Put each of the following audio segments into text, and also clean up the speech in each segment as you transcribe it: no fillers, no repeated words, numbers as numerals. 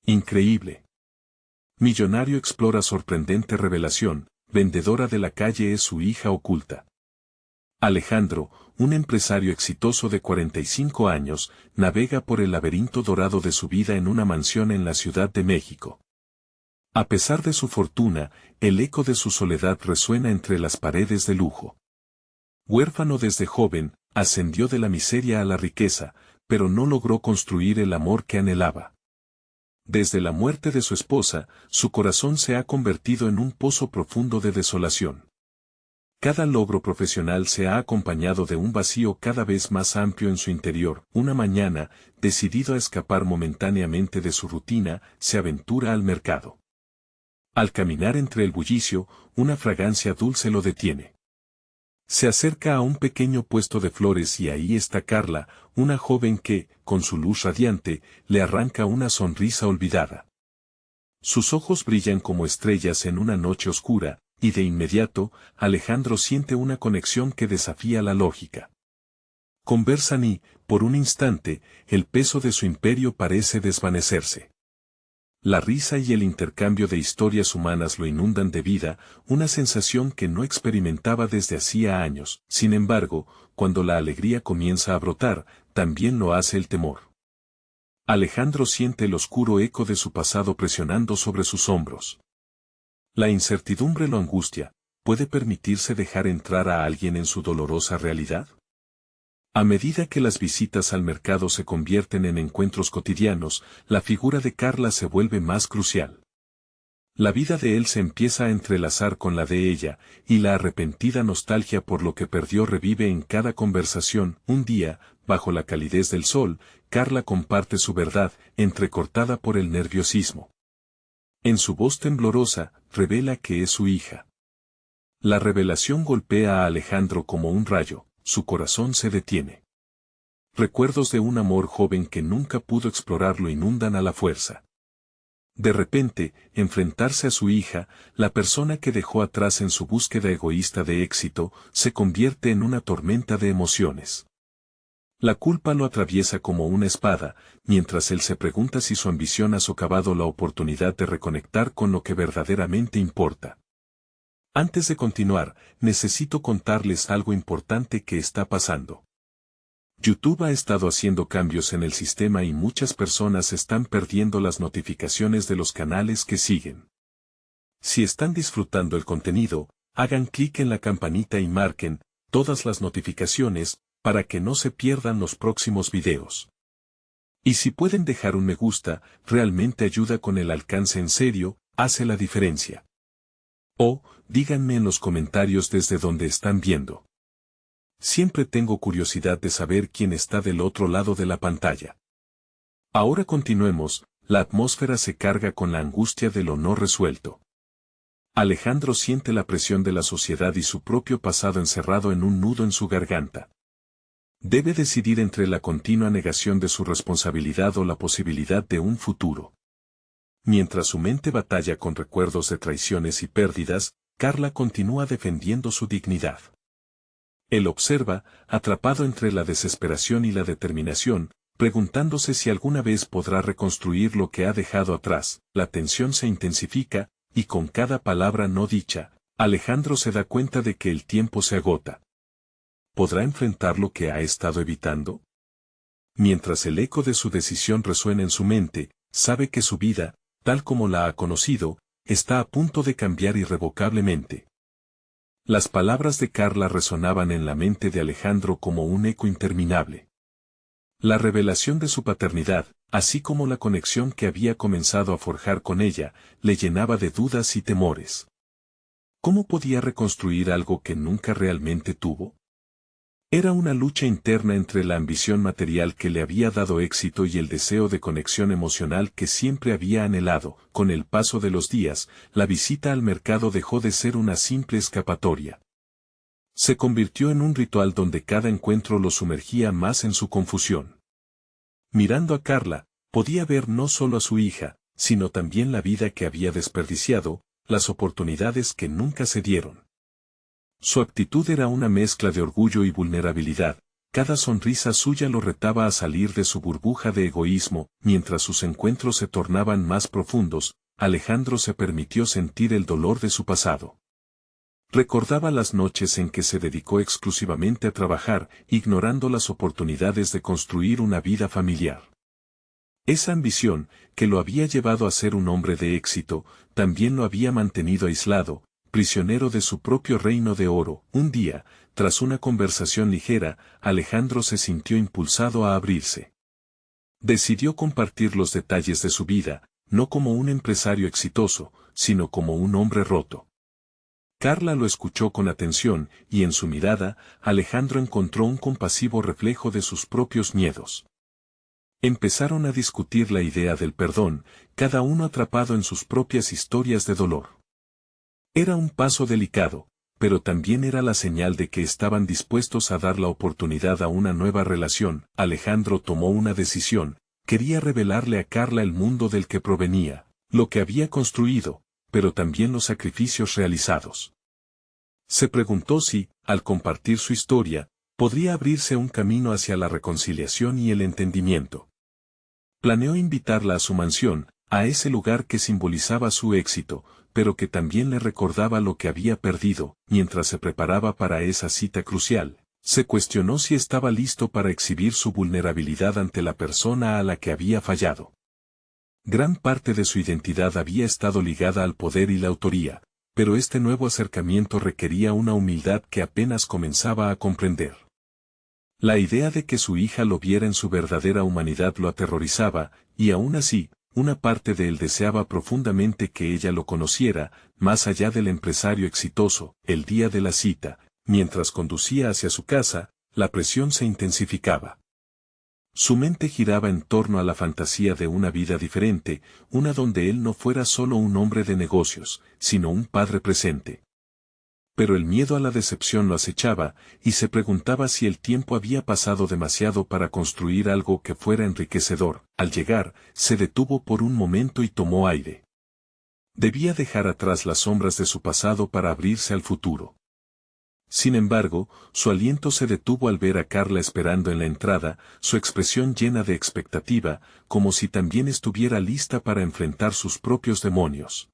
Increíble. Millonario explora sorprendente revelación, vendedora de la calle es su hija oculta. Alejandro, un empresario exitoso de 45 años, navega por el laberinto dorado de su vida en una mansión en la Ciudad de México. A pesar de su fortuna, el eco de su soledad resuena entre las paredes de lujo. Huérfano desde joven, ascendió de la miseria a la riqueza, pero no logró construir el amor que anhelaba. Desde la muerte de su esposa, su corazón se ha convertido en un pozo profundo de desolación. Cada logro profesional se ha acompañado de un vacío cada vez más amplio en su interior. Una mañana, decidido a escapar momentáneamente de su rutina, se aventura al mercado. Al caminar entre el bullicio, una fragancia dulce lo detiene. Se acerca a un pequeño puesto de flores y ahí está Carla, una joven que, con su luz radiante, le arranca una sonrisa olvidada. Sus ojos brillan como estrellas en una noche oscura, y de inmediato, Alejandro siente una conexión que desafía la lógica. Conversan y, por un instante, el peso de su imperio parece desvanecerse. La risa y el intercambio de historias humanas lo inundan de vida, una sensación que no experimentaba desde hacía años. Sin embargo, cuando la alegría comienza a brotar, también lo hace el temor. Alejandro siente el oscuro eco de su pasado presionando sobre sus hombros. La incertidumbre lo angustia. ¿Puede permitirse dejar entrar a alguien en su dolorosa realidad? A medida que las visitas al mercado se convierten en encuentros cotidianos, la figura de Carla se vuelve más crucial. La vida de él se empieza a entrelazar con la de ella, y la arrepentida nostalgia por lo que perdió revive en cada conversación. Un día, bajo la calidez del sol, Carla comparte su verdad, entrecortada por el nerviosismo. En su voz temblorosa, revela que es su hija. La revelación golpea a Alejandro como un rayo. Su corazón se detiene. Recuerdos de un amor joven que nunca pudo explorar lo inundan a la fuerza. De repente, enfrentarse a su hija, la persona que dejó atrás en su búsqueda egoísta de éxito, se convierte en una tormenta de emociones. La culpa lo atraviesa como una espada, mientras él se pregunta si su ambición ha socavado la oportunidad de reconectar con lo que verdaderamente importa. Antes de continuar, necesito contarles algo importante que está pasando. YouTube ha estado haciendo cambios en el sistema y muchas personas están perdiendo las notificaciones de los canales que siguen. Si están disfrutando el contenido, hagan clic en la campanita y marquen todas las notificaciones para que no se pierdan los próximos videos. Y si pueden dejar un me gusta, realmente ayuda con el alcance en serio, hace la diferencia. O, díganme en los comentarios desde donde están viendo. Siempre tengo curiosidad de saber quién está del otro lado de la pantalla. Ahora continuemos, la atmósfera se carga con la angustia de lo no resuelto. Alejandro siente la presión de la sociedad y su propio pasado encerrado en un nudo en su garganta. Debe decidir entre la continua negación de su responsabilidad o la posibilidad de un futuro. Mientras su mente batalla con recuerdos de traiciones y pérdidas, Carla continúa defendiendo su dignidad. Él observa, atrapado entre la desesperación y la determinación, preguntándose si alguna vez podrá reconstruir lo que ha dejado atrás. La tensión se intensifica, y con cada palabra no dicha, Alejandro se da cuenta de que el tiempo se agota. ¿Podrá enfrentar lo que ha estado evitando? Mientras el eco de su decisión resuena en su mente, sabe que su vida, tal como la ha conocido, está a punto de cambiar irrevocablemente. Las palabras de Carla resonaban en la mente de Alejandro como un eco interminable. La revelación de su paternidad, así como la conexión que había comenzado a forjar con ella, le llenaba de dudas y temores. ¿Cómo podía reconstruir algo que nunca realmente tuvo? Era una lucha interna entre la ambición material que le había dado éxito y el deseo de conexión emocional que siempre había anhelado. Con el paso de los días, la visita al mercado dejó de ser una simple escapatoria. Se convirtió en un ritual donde cada encuentro lo sumergía más en su confusión. Mirando a Carla, podía ver no solo a su hija, sino también la vida que había desperdiciado, las oportunidades que nunca se dieron. Su actitud era una mezcla de orgullo y vulnerabilidad, cada sonrisa suya lo retaba a salir de su burbuja de egoísmo, mientras sus encuentros se tornaban más profundos, Alejandro se permitió sentir el dolor de su pasado. Recordaba las noches en que se dedicó exclusivamente a trabajar, ignorando las oportunidades de construir una vida familiar. Esa ambición, que lo había llevado a ser un hombre de éxito, también lo había mantenido aislado, prisionero de su propio reino de oro. Un día, tras una conversación ligera, Alejandro se sintió impulsado a abrirse. Decidió compartir los detalles de su vida, no como un empresario exitoso, sino como un hombre roto. Carla lo escuchó con atención, y en su mirada, Alejandro encontró un compasivo reflejo de sus propios miedos. Empezaron a discutir la idea del perdón, cada uno atrapado en sus propias historias de dolor. Era un paso delicado, pero también era la señal de que estaban dispuestos a dar la oportunidad a una nueva relación. Alejandro tomó una decisión, quería revelarle a Carla el mundo del que provenía, lo que había construido, pero también los sacrificios realizados. Se preguntó si, al compartir su historia, podría abrirse un camino hacia la reconciliación y el entendimiento. Planeó invitarla a su mansión, a ese lugar que simbolizaba su éxito, pero que también le recordaba lo que había perdido. Mientras se preparaba para esa cita crucial, se cuestionó si estaba listo para exhibir su vulnerabilidad ante la persona a la que había fallado. Gran parte de su identidad había estado ligada al poder y la autoría, pero este nuevo acercamiento requería una humildad que apenas comenzaba a comprender. La idea de que su hija lo viera en su verdadera humanidad lo aterrorizaba, y aún así, una parte de él deseaba profundamente que ella lo conociera, más allá del empresario exitoso. El día de la cita, mientras conducía hacia su casa, la presión se intensificaba. Su mente giraba en torno a la fantasía de una vida diferente, una donde él no fuera solo un hombre de negocios, sino un padre presente. Pero el miedo a la decepción lo acechaba, y se preguntaba si el tiempo había pasado demasiado para construir algo que fuera enriquecedor. Al llegar, se detuvo por un momento y tomó aire. Debía dejar atrás las sombras de su pasado para abrirse al futuro. Sin embargo, su aliento se detuvo al ver a Carla esperando en la entrada, su expresión llena de expectativa, como si también estuviera lista para enfrentar sus propios demonios.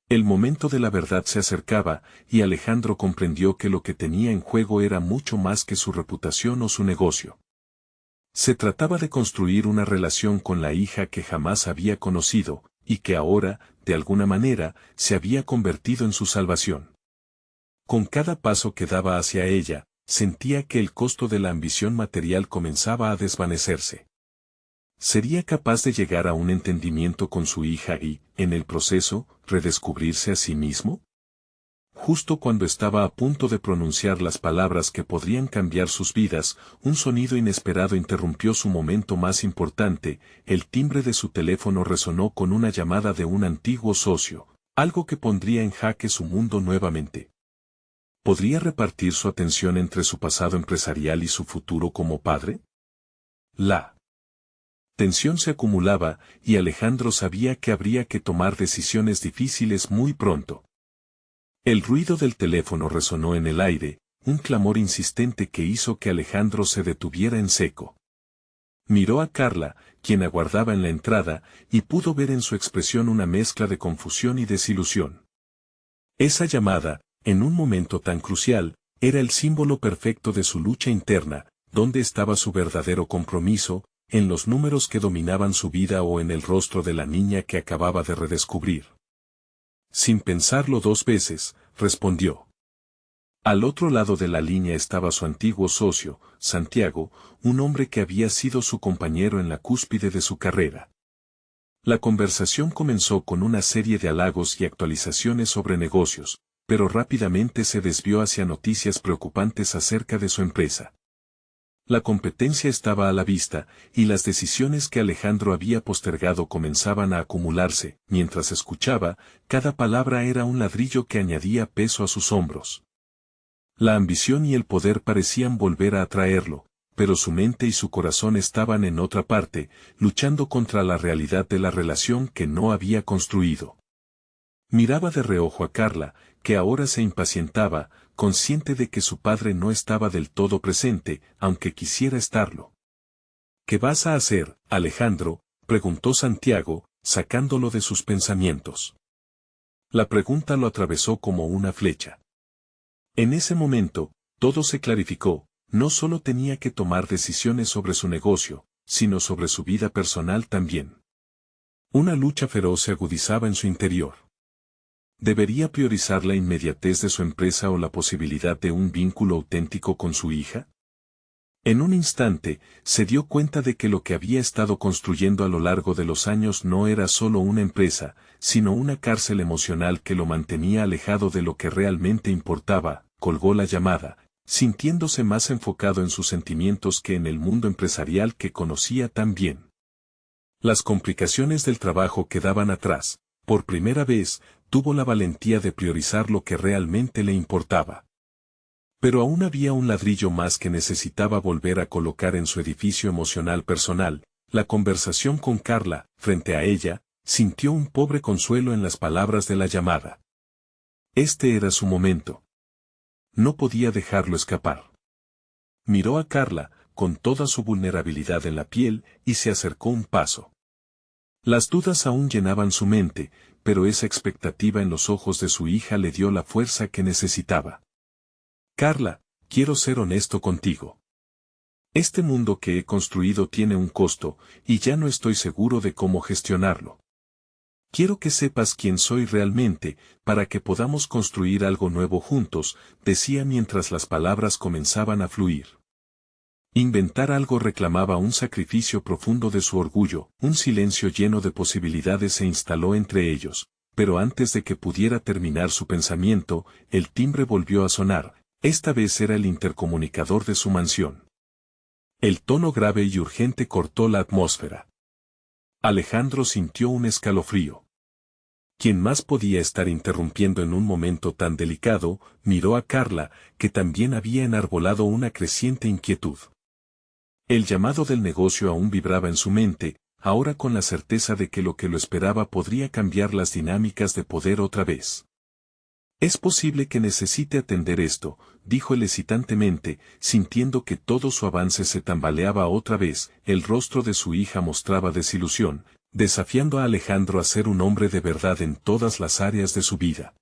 El momento de la verdad se acercaba, y Alejandro comprendió que lo que tenía en juego era mucho más que su reputación o su negocio. Se trataba de construir una relación con la hija que jamás había conocido, y que ahora, de alguna manera, se había convertido en su salvación. Con cada paso que daba hacia ella, sentía que el costo de la ambición material comenzaba a desvanecerse. ¿Sería capaz de llegar a un entendimiento con su hija y, en el proceso, redescubrirse a sí mismo? Justo cuando estaba a punto de pronunciar las palabras que podrían cambiar sus vidas, un sonido inesperado interrumpió su momento más importante. El timbre de su teléfono resonó con una llamada de un antiguo socio, algo que pondría en jaque su mundo nuevamente. ¿Podría repartir su atención entre su pasado empresarial y su futuro como padre? La tensión se acumulaba, y Alejandro sabía que habría que tomar decisiones difíciles muy pronto. El ruido del teléfono resonó en el aire, un clamor insistente que hizo que Alejandro se detuviera en seco. Miró a Carla, quien aguardaba en la entrada, y pudo ver en su expresión una mezcla de confusión y desilusión. Esa llamada, en un momento tan crucial, era el símbolo perfecto de su lucha interna. ¿Dónde estaba su verdadero compromiso? ¿En los números que dominaban su vida o en el rostro de la niña que acababa de redescubrir? Sin pensarlo dos veces, respondió. Al otro lado de la línea estaba su antiguo socio, Santiago, un hombre que había sido su compañero en la cúspide de su carrera. La conversación comenzó con una serie de halagos y actualizaciones sobre negocios, pero rápidamente se desvió hacia noticias preocupantes acerca de su empresa. La competencia estaba a la vista, y las decisiones que Alejandro había postergado comenzaban a acumularse. Mientras escuchaba, cada palabra era un ladrillo que añadía peso a sus hombros. La ambición y el poder parecían volver a atraerlo, pero su mente y su corazón estaban en otra parte, luchando contra la realidad de la relación que no había construido. Miraba de reojo a Carla, que ahora se impacientaba, consciente de que su padre no estaba del todo presente, aunque quisiera estarlo. ¿Qué vas a hacer, Alejandro?, preguntó Santiago, sacándolo de sus pensamientos. La pregunta lo atravesó como una flecha. En ese momento, todo se clarificó, no solo tenía que tomar decisiones sobre su negocio, sino sobre su vida personal también. Una lucha feroz se agudizaba en su interior. ¿Debería priorizar la inmediatez de su empresa o la posibilidad de un vínculo auténtico con su hija? En un instante, se dio cuenta de que lo que había estado construyendo a lo largo de los años no era solo una empresa, sino una cárcel emocional que lo mantenía alejado de lo que realmente importaba. Colgó la llamada, sintiéndose más enfocado en sus sentimientos que en el mundo empresarial que conocía tan bien. Las complicaciones del trabajo quedaban atrás. Por primera vez, tuvo la valentía de priorizar lo que realmente le importaba. Pero aún había un ladrillo más que necesitaba volver a colocar en su edificio emocional personal. La conversación con Carla, frente a ella, sintió un pobre consuelo en las palabras de la llamada. Este era su momento. No podía dejarlo escapar. Miró a Carla, con toda su vulnerabilidad en la piel, y se acercó un paso. Las dudas aún llenaban su mente, pero esa expectativa en los ojos de su hija le dio la fuerza que necesitaba. Carla, quiero ser honesto contigo. Este mundo que he construido tiene un costo, y ya no estoy seguro de cómo gestionarlo. Quiero que sepas quién soy realmente, para que podamos construir algo nuevo juntos, decía mientras las palabras comenzaban a fluir. Inventar algo reclamaba un sacrificio profundo de su orgullo, un silencio lleno de posibilidades se instaló entre ellos, pero antes de que pudiera terminar su pensamiento, el timbre volvió a sonar, esta vez era el intercomunicador de su mansión. El tono grave y urgente cortó la atmósfera. Alejandro sintió un escalofrío. ¿Quién más podía estar interrumpiendo en un momento tan delicado? Miró a Carla, que también había enarbolado una creciente inquietud. El llamado del negocio aún vibraba en su mente, ahora con la certeza de que lo que lo esperaba podría cambiar las dinámicas de poder otra vez. Es posible que necesite atender esto, dijo él hesitantemente, sintiendo que todo su avance se tambaleaba otra vez. El rostro de su hija mostraba desilusión, desafiando a Alejandro a ser un hombre de verdad en todas las áreas de su vida.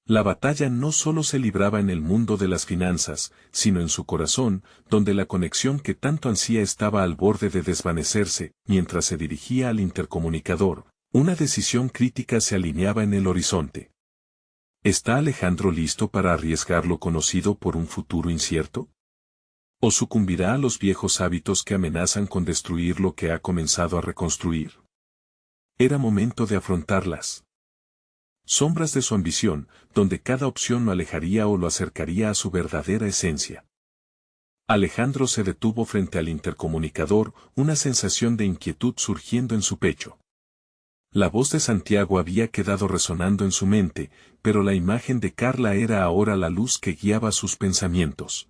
La batalla no solo se libraba en el mundo de las finanzas, sino en su corazón, donde la conexión que tanto ansía estaba al borde de desvanecerse. Mientras se dirigía al intercomunicador, una decisión crítica se alineaba en el horizonte. ¿Está Alejandro listo para arriesgar lo conocido por un futuro incierto? ¿O sucumbirá a los viejos hábitos que amenazan con destruir lo que ha comenzado a reconstruir? Era momento de afrontarlas sombras de su ambición, donde cada opción lo alejaría o lo acercaría a su verdadera esencia. Alejandro se detuvo frente al intercomunicador, una sensación de inquietud surgiendo en su pecho. La voz de Santiago había quedado resonando en su mente, pero la imagen de Carla era ahora la luz que guiaba sus pensamientos.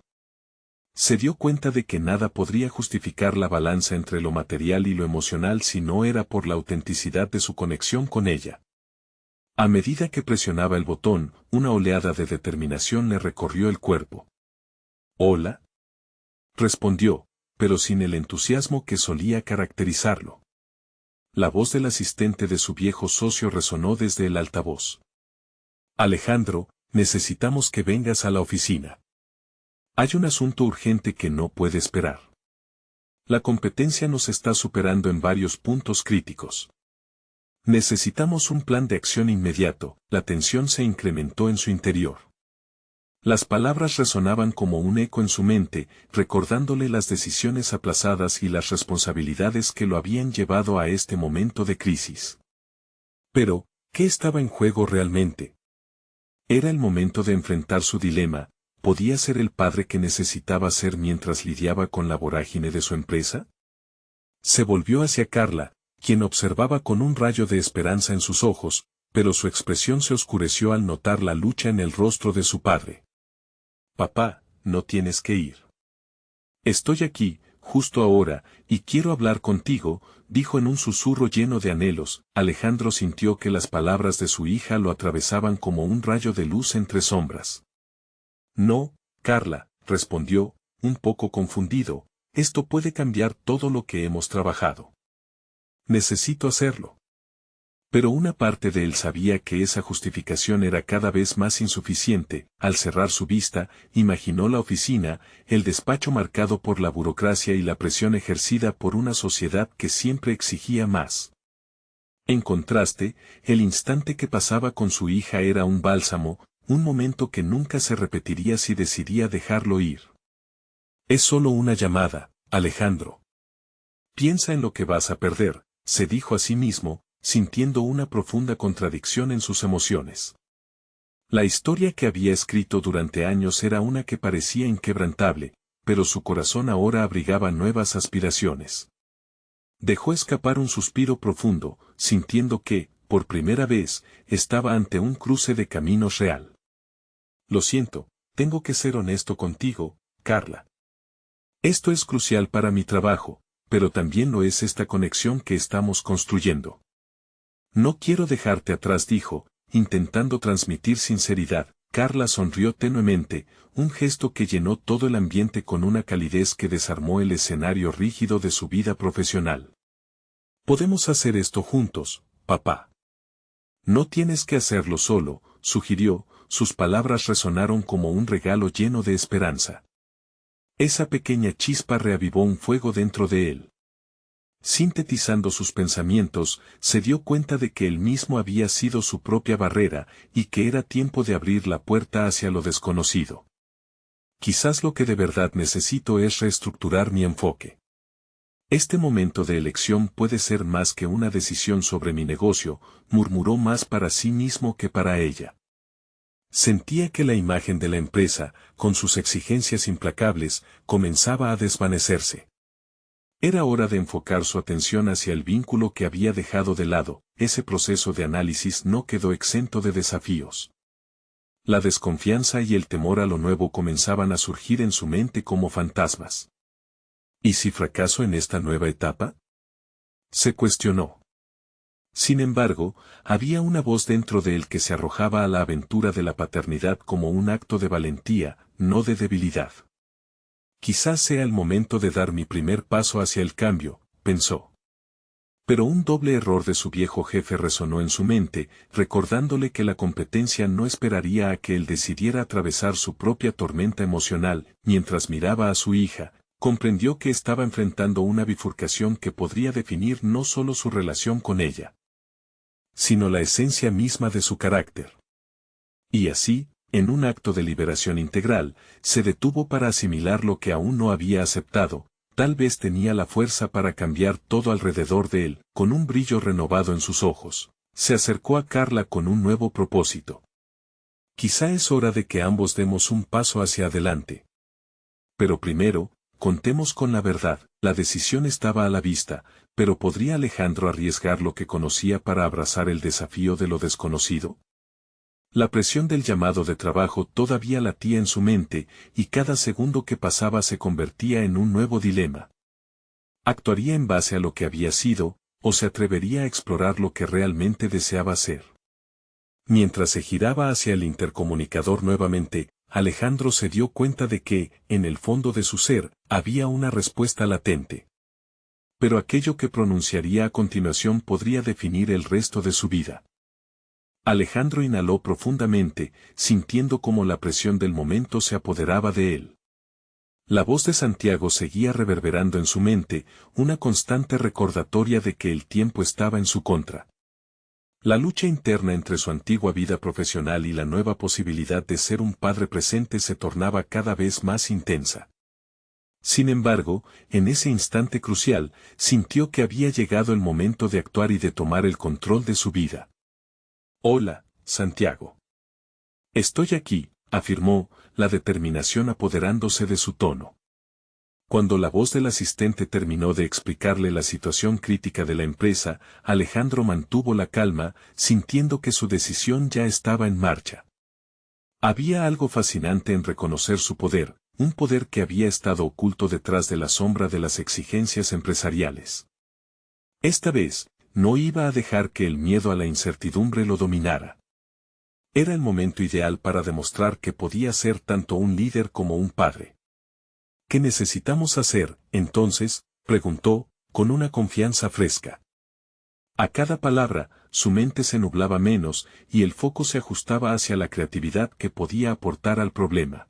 Se dio cuenta de que nada podría justificar la balanza entre lo material y lo emocional si no era por la autenticidad de su conexión con ella. A medida que presionaba el botón, una oleada de determinación le recorrió el cuerpo. «¿Hola?», respondió, pero sin el entusiasmo que solía caracterizarlo. La voz del asistente de su viejo socio resonó desde el altavoz. «Alejandro, necesitamos que vengas a la oficina. Hay un asunto urgente que no puede esperar. La competencia nos está superando en varios puntos críticos. Necesitamos un plan de acción inmediato». La tensión se incrementó en su interior. Las palabras resonaban como un eco en su mente, recordándole las decisiones aplazadas y las responsabilidades que lo habían llevado a este momento de crisis. Pero, ¿qué estaba en juego realmente? Era el momento de enfrentar su dilema. ¿Podía ser el padre que necesitaba ser mientras lidiaba con la vorágine de su empresa? Se volvió hacia Carla, quien observaba con un rayo de esperanza en sus ojos, pero su expresión se oscureció al notar la lucha en el rostro de su padre. «Papá, no tienes que ir. Estoy aquí», justo ahora, y quiero hablar contigo, dijo en un susurro lleno de anhelos. Alejandro sintió que las palabras de su hija lo atravesaban como un rayo de luz entre sombras. No, Carla, respondió, un poco confundido, esto puede cambiar todo lo que hemos trabajado. Necesito hacerlo. Pero una parte de él sabía que esa justificación era cada vez más insuficiente. Al cerrar su vista, imaginó la oficina, el despacho marcado por la burocracia y la presión ejercida por una sociedad que siempre exigía más. En contraste, el instante que pasaba con su hija era un bálsamo, un momento que nunca se repetiría si decidía dejarlo ir. Es solo una llamada, Alejandro. Piensa en lo que vas a perder, se dijo a sí mismo, sintiendo una profunda contradicción en sus emociones. La historia que había escrito durante años era una que parecía inquebrantable, pero su corazón ahora abrigaba nuevas aspiraciones. Dejó escapar un suspiro profundo, sintiendo que, por primera vez, estaba ante un cruce de caminos real. Lo siento, tengo que ser honesto contigo, Carla. Esto es crucial para mi trabajo, pero también lo es esta conexión que estamos construyendo. No quiero dejarte atrás, dijo, intentando transmitir sinceridad. Carla sonrió tenuemente, un gesto que llenó todo el ambiente con una calidez que desarmó el escenario rígido de su vida profesional. Podemos hacer esto juntos, papá. No tienes que hacerlo solo, sugirió, sus palabras resonaron como un regalo lleno de esperanza. Esa pequeña chispa reavivó un fuego dentro de él. Sintetizando sus pensamientos, se dio cuenta de que él mismo había sido su propia barrera, y que era tiempo de abrir la puerta hacia lo desconocido. Quizás lo que de verdad necesito es reestructurar mi enfoque. Este momento de elección puede ser más que una decisión sobre mi negocio, murmuró más para sí mismo que para ella. Sentía que la imagen de la empresa, con sus exigencias implacables, comenzaba a desvanecerse. Era hora de enfocar su atención hacia el vínculo que había dejado de lado. Ese proceso de análisis no quedó exento de desafíos. La desconfianza y el temor a lo nuevo comenzaban a surgir en su mente como fantasmas. ¿Y si fracaso en esta nueva etapa? Se cuestionó. Sin embargo, había una voz dentro de él que se arrojaba a la aventura de la paternidad como un acto de valentía, no de debilidad. Quizás sea el momento de dar mi primer paso hacia el cambio, pensó. Pero un doble error de su viejo jefe resonó en su mente, recordándole que la competencia no esperaría a que él decidiera atravesar su propia tormenta emocional. Mientras miraba a su hija, comprendió que estaba enfrentando una bifurcación que podría definir no solo su relación con ella, sino la esencia misma de su carácter. Y así, en un acto de liberación integral, se detuvo para asimilar lo que aún no había aceptado. Tal vez tenía la fuerza para cambiar todo alrededor de él. Con un brillo renovado en sus ojos, se acercó a Carla con un nuevo propósito. Quizá es hora de que ambos demos un paso hacia adelante. Pero primero, contemos con la verdad. La decisión estaba a la vista, pero ¿podría Alejandro arriesgar lo que conocía para abrazar el desafío de lo desconocido? La presión del llamado de trabajo todavía latía en su mente, y cada segundo que pasaba se convertía en un nuevo dilema. ¿Actuaría en base a lo que había sido, o se atrevería a explorar lo que realmente deseaba ser? Mientras se giraba hacia el intercomunicador nuevamente, Alejandro se dio cuenta de que, en el fondo de su ser, había una respuesta latente. Pero aquello que pronunciaría a continuación podría definir el resto de su vida. Alejandro inhaló profundamente, sintiendo cómo la presión del momento se apoderaba de él. La voz de Santiago seguía reverberando en su mente, una constante recordatoria de que el tiempo estaba en su contra. La lucha interna entre su antigua vida profesional y la nueva posibilidad de ser un padre presente se tornaba cada vez más intensa. Sin embargo, en ese instante crucial, sintió que había llegado el momento de actuar y de tomar el control de su vida. Hola, Santiago. Estoy aquí, afirmó, la determinación apoderándose de su tono. Cuando la voz del asistente terminó de explicarle la situación crítica de la empresa, Alejandro mantuvo la calma, sintiendo que su decisión ya estaba en marcha. Había algo fascinante en reconocer su poder, un poder que había estado oculto detrás de la sombra de las exigencias empresariales. Esta vez, no iba a dejar que el miedo a la incertidumbre lo dominara. Era el momento ideal para demostrar que podía ser tanto un líder como un padre. ¿Qué necesitamos hacer, entonces?, preguntó, con una confianza fresca. A cada palabra, su mente se nublaba menos y el foco se ajustaba hacia la creatividad que podía aportar al problema.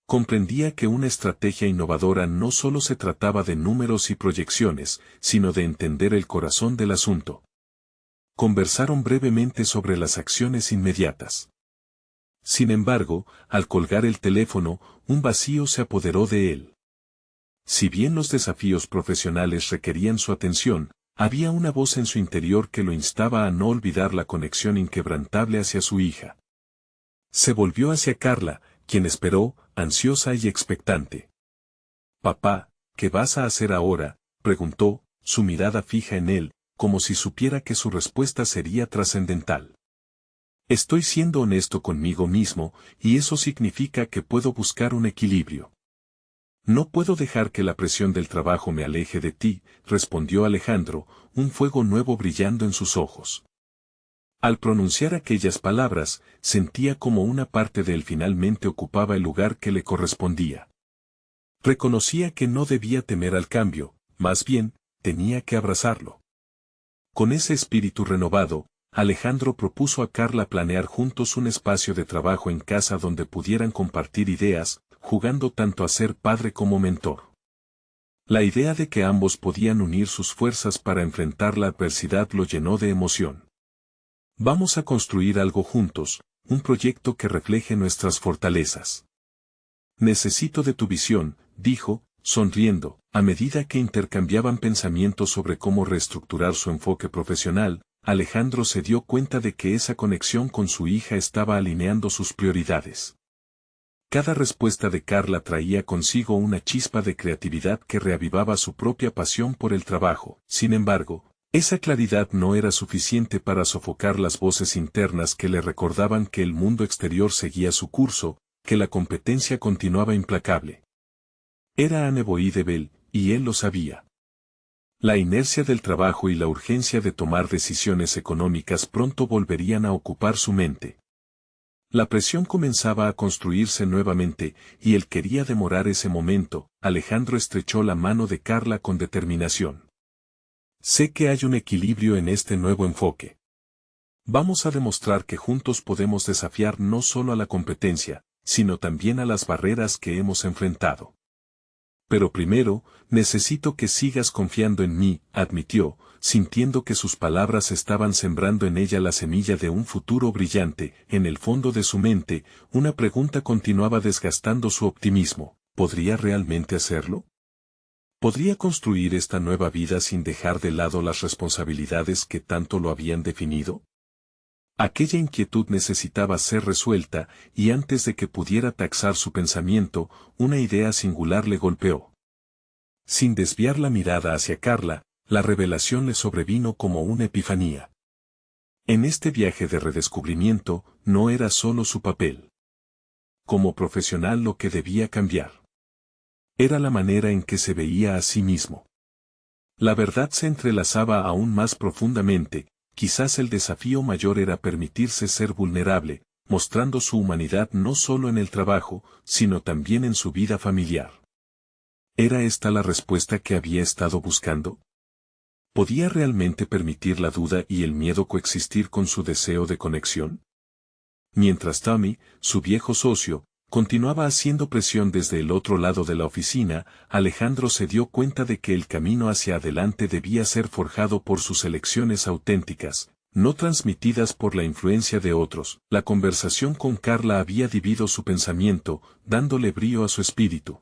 Comprendía que una estrategia innovadora no solo se trataba de números y proyecciones, sino de entender el corazón del asunto. Conversaron brevemente sobre las acciones inmediatas. Sin embargo, al colgar el teléfono, un vacío se apoderó de él. Si bien los desafíos profesionales requerían su atención, había una voz en su interior que lo instaba a no olvidar la conexión inquebrantable hacia su hija. Se volvió hacia Carla, quien esperó, ansiosa y expectante. «Papá, ¿qué vas a hacer ahora?», preguntó, su mirada fija en él, como si supiera que su respuesta sería trascendental. «Estoy siendo honesto conmigo mismo, y eso significa que puedo buscar un equilibrio». «No puedo dejar que la presión del trabajo me aleje de ti», respondió Alejandro, un fuego nuevo brillando en sus ojos. Al pronunciar aquellas palabras, sentía como una parte de él finalmente ocupaba el lugar que le correspondía. Reconocía que no debía temer al cambio, más bien, tenía que abrazarlo. Con ese espíritu renovado, Alejandro propuso a Carla planear juntos un espacio de trabajo en casa donde pudieran compartir ideas, jugando tanto a ser padre como mentor. La idea de que ambos podían unir sus fuerzas para enfrentar la adversidad lo llenó de emoción. «Vamos a construir algo juntos, un proyecto que refleje nuestras fortalezas». «Necesito de tu visión», dijo, sonriendo, a medida que intercambiaban pensamientos sobre cómo reestructurar su enfoque profesional. Alejandro se dio cuenta de que esa conexión con su hija estaba alineando sus prioridades. Cada respuesta de Carla traía consigo una chispa de creatividad que reavivaba su propia pasión por el trabajo. Sin embargo, esa claridad no era suficiente para sofocar las voces internas que le recordaban que el mundo exterior seguía su curso, que la competencia continuaba implacable. Era unavoidable, y él lo sabía. La inercia del trabajo y la urgencia de tomar decisiones económicas pronto volverían a ocupar su mente. La presión comenzaba a construirse nuevamente, y él quería demorar ese momento. Alejandro estrechó la mano de Carla con determinación. «Sé que hay un equilibrio en este nuevo enfoque. Vamos a demostrar que juntos podemos desafiar no solo a la competencia, sino también a las barreras que hemos enfrentado. Pero primero, necesito que sigas confiando en mí», admitió, sintiendo que sus palabras estaban sembrando en ella la semilla de un futuro brillante. En el fondo de su mente, una pregunta continuaba desgastando su optimismo: ¿podría realmente hacerlo? ¿Podría construir esta nueva vida sin dejar de lado las responsabilidades que tanto lo habían definido? Aquella inquietud necesitaba ser resuelta, y antes de que pudiera taxar su pensamiento, una idea singular le golpeó. Sin desviar la mirada hacia Carla, la revelación le sobrevino como una epifanía. En este viaje de redescubrimiento, no era solo su papel como profesional lo que debía cambiar. Era la manera en que se veía a sí mismo. La verdad se entrelazaba aún más profundamente. Quizás el desafío mayor era permitirse ser vulnerable, mostrando su humanidad no solo en el trabajo, sino también en su vida familiar. ¿Era esta la respuesta que había estado buscando? ¿Podía realmente permitir la duda y el miedo coexistir con su deseo de conexión? Mientras Tommy, su viejo socio, continuaba haciendo presión desde el otro lado de la oficina, Alejandro se dio cuenta de que el camino hacia adelante debía ser forjado por sus elecciones auténticas, no transmitidas por la influencia de otros. La conversación con Carla había dividido su pensamiento, dándole brío a su espíritu.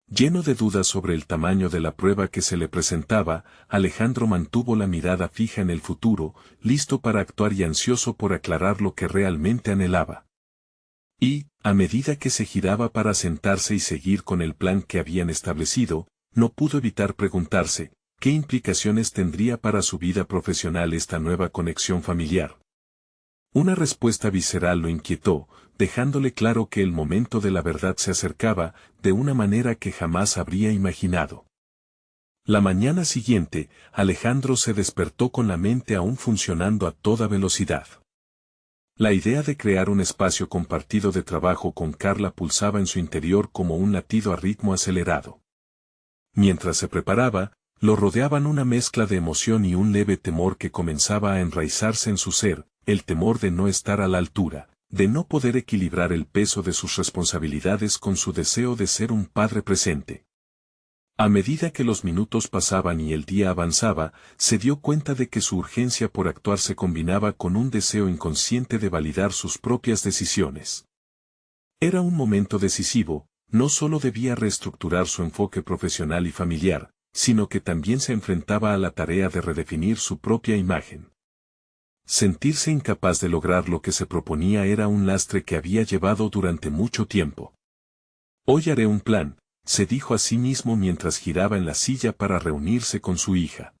Lleno de dudas sobre el tamaño de la prueba que se le presentaba, Alejandro mantuvo la mirada fija en el futuro, listo para actuar y ansioso por aclarar lo que realmente anhelaba. Y, a medida que se giraba para sentarse y seguir con el plan que habían establecido, no pudo evitar preguntarse, ¿qué implicaciones tendría para su vida profesional esta nueva conexión familiar? Una respuesta visceral lo inquietó, dejándole claro que el momento de la verdad se acercaba, de una manera que jamás habría imaginado. La mañana siguiente, Alejandro se despertó con la mente aún funcionando a toda velocidad. La idea de crear un espacio compartido de trabajo con Carla pulsaba en su interior como un latido a ritmo acelerado. Mientras se preparaba, lo rodeaban una mezcla de emoción y un leve temor que comenzaba a enraizarse en su ser, el temor de no estar a la altura, de no poder equilibrar el peso de sus responsabilidades con su deseo de ser un padre presente. A medida que los minutos pasaban y el día avanzaba, se dio cuenta de que su urgencia por actuar se combinaba con un deseo inconsciente de validar sus propias decisiones. Era un momento decisivo, no solo debía reestructurar su enfoque profesional y familiar, sino que también se enfrentaba a la tarea de redefinir su propia imagen. Sentirse incapaz de lograr lo que se proponía era un lastre que había llevado durante mucho tiempo. Hoy haré un plan, se dijo a sí mismo mientras giraba en la silla para reunirse con su hija.